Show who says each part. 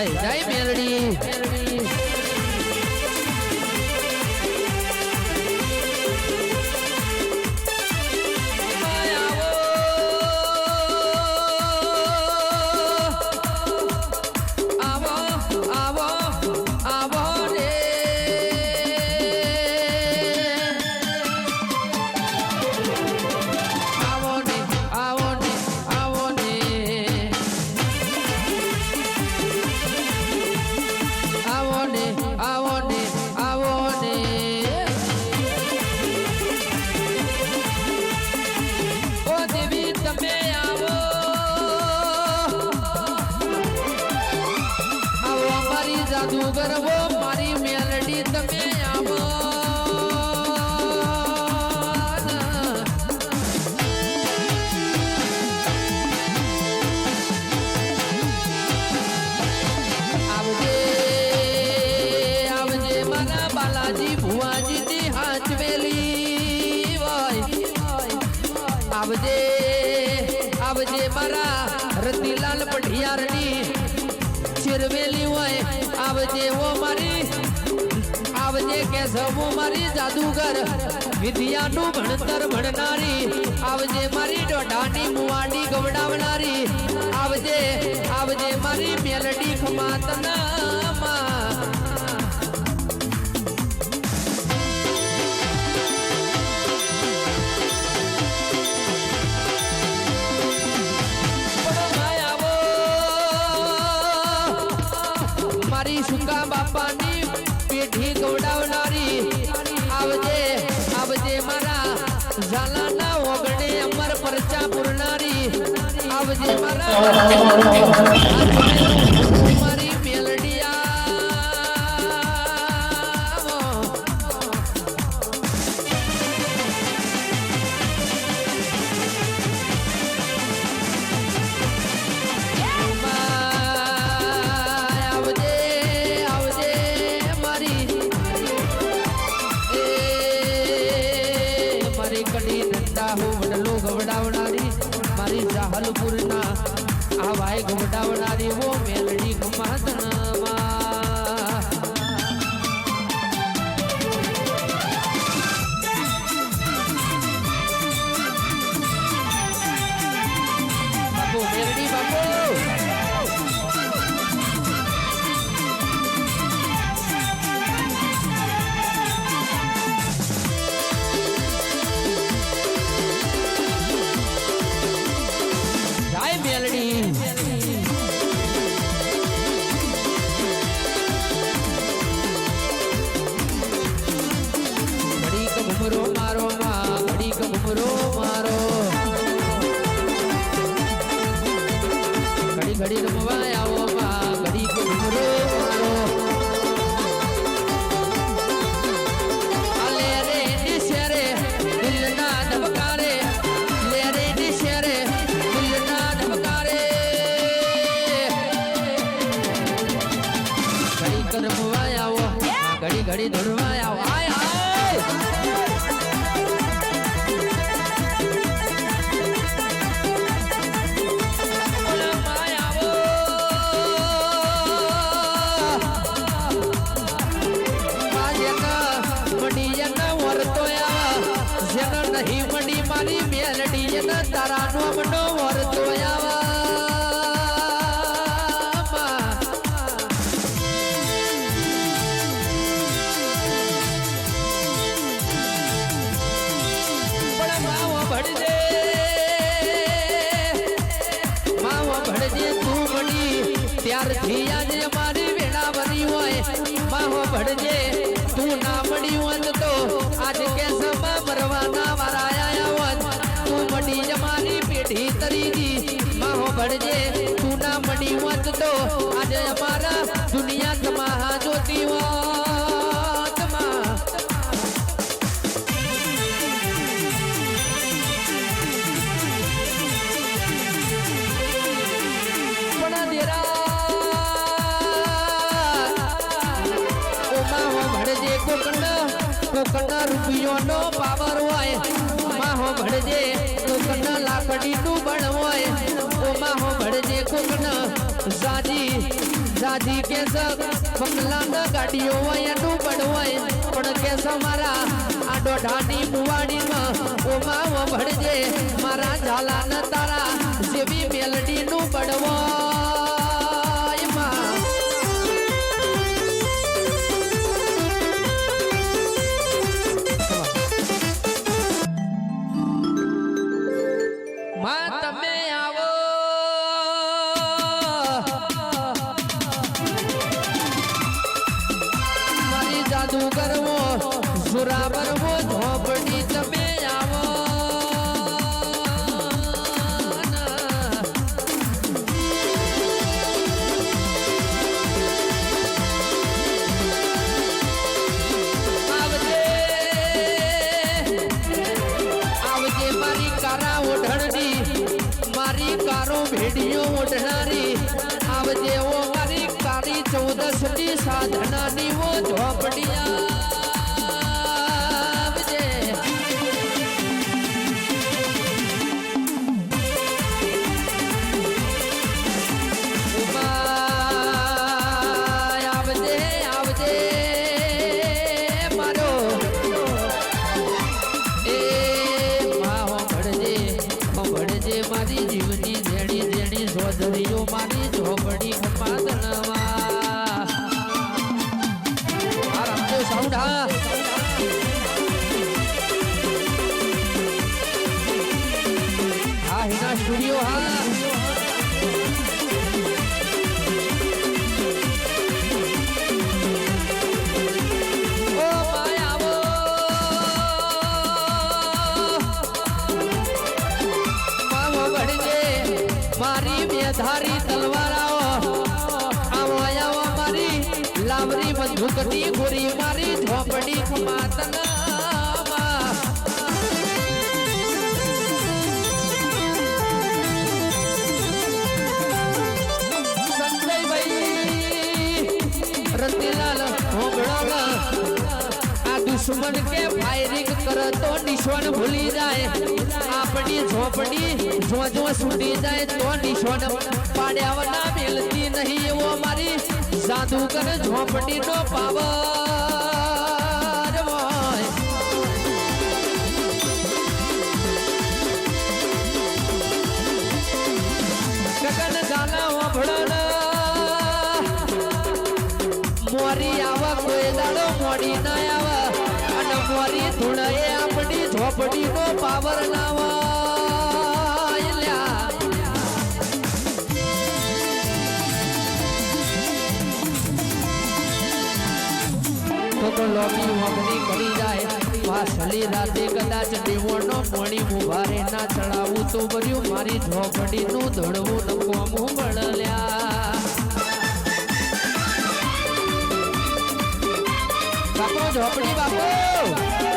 Speaker 1: જય મેલડી જાદુગર વો મારી મેલડી તમે આવો આવજે આવજે મારા બાલાજી ભુવાજી ની હાચવેલી હોય આવજે આવજે મારા રતિલાલ પઢિયારની ચિરવેલી હોય आवजे वो मारी आवजे कैसे वो मारी जादूगर विद्या नु भणतर भणनारी आवजे मारी डोडानी मुवाडी गवडावनारी आवजे आवजे मारी मेलडी खमातना સુકા બાપાની પેઢી ગવડાવનારી આવજે આવજે મારા ઝાલાના ઓગણે અમર પરચા પૂરનારી આવજે મારા મારી મેલડિયા કડી નંદા હો વડલો ગવડાવનારી મારી જાહલપુરના આ ભાઈ ગવડાવનારી વો મેલડી ગમાતણમાં બાપુ મેલડી બાપુ ઘડી રમવા આવો માં ઘડી કે ઘુમરો મારો આલે રે નિશરે દિલના ધબકારે લે રે નિશરે દિલના ધબકારે ઘડી કે રમવા આવો ઘડી ઘડી દોડવા આવો આય આય नहीं मडी मारी मेलडी न तारा नो मनो वरतो आवा बड़ा मावा भड़जे तू मडी त्यार थी आज मारी वेड़ा बनी होए मावा भड़जे तू ना मड़ी होत तो आज कैसा मरवाना मारी पेढ़ी तरीजी माहो भड़जे तू ना मड़ी वत तो आज हमारा दुनिया तमाहा जोती वात मां बड़ा देरा ओ माहो भड़जे कोकना रुपयों नो पावर होए माहो भड़जे कोकना लाकड़ी नु बण होए ओ माहो भड़जे कोकना साजी સાજી કે બંગલા ન ગાડીઓ હોય એનું બળવાય પણ કે મારા આ દોઢાની મુવાડીમાં ઓમાં ભળજે મારા ઝાલા ન તારા જેવી મેલડી નું બળવાય માં તમે આવો મારી જાદુ કરવો સુરા બરવો ઝોપડી તમે આવો આવજે મારી કારા ઓઢણની મારી કારો ભેડિયો ઓઢનારી આવજે ઓ મારી કારી 14 ની સાધનાની ઓ ઝોપડિયા આવજે આવજે આવજે મારો એ માહો ભળજે મારી જીવની જેણી જેણી સોધરીઓ મારી ઝોપડી ખપાદણમાં આ રમજો સાઉન્ડ હા હિના સ્ટુડિયો હા મારી બેધારી તલવારાઓ આવો આવો મારી લાવરી બંદૂકની ગોરી મારી ઝોપડી ખમાતનમાં સંજયભાઈ રતિલાલ હોગળો આ દુશ્મન કે ફાયરિંગ કરે તો નિશાન ભૂલી જાય આપણી ઝોપડી જો છૂટી જાય તો નિશાન પાડ્યા ના મેલતી નહીં એવો મારી જાદુગર ઝોપડી નો પાવર હોય ગગન ગાલા ઓભળણ મોરી આવા કોઈ દાડો મોડી ના આવા અને મોરી ધૂણે આપણી ઝોપડી નો પાવર ના તો લોબી વગની કરી જાય પાછલી રાતે કદાચ દેવોનો મોણી મુભારે ના ચડાવું તો ભર્યું મારી ઝોપડી નું ધડવું નકોમું બળલ્યા બાપો ઝોપડી બાપો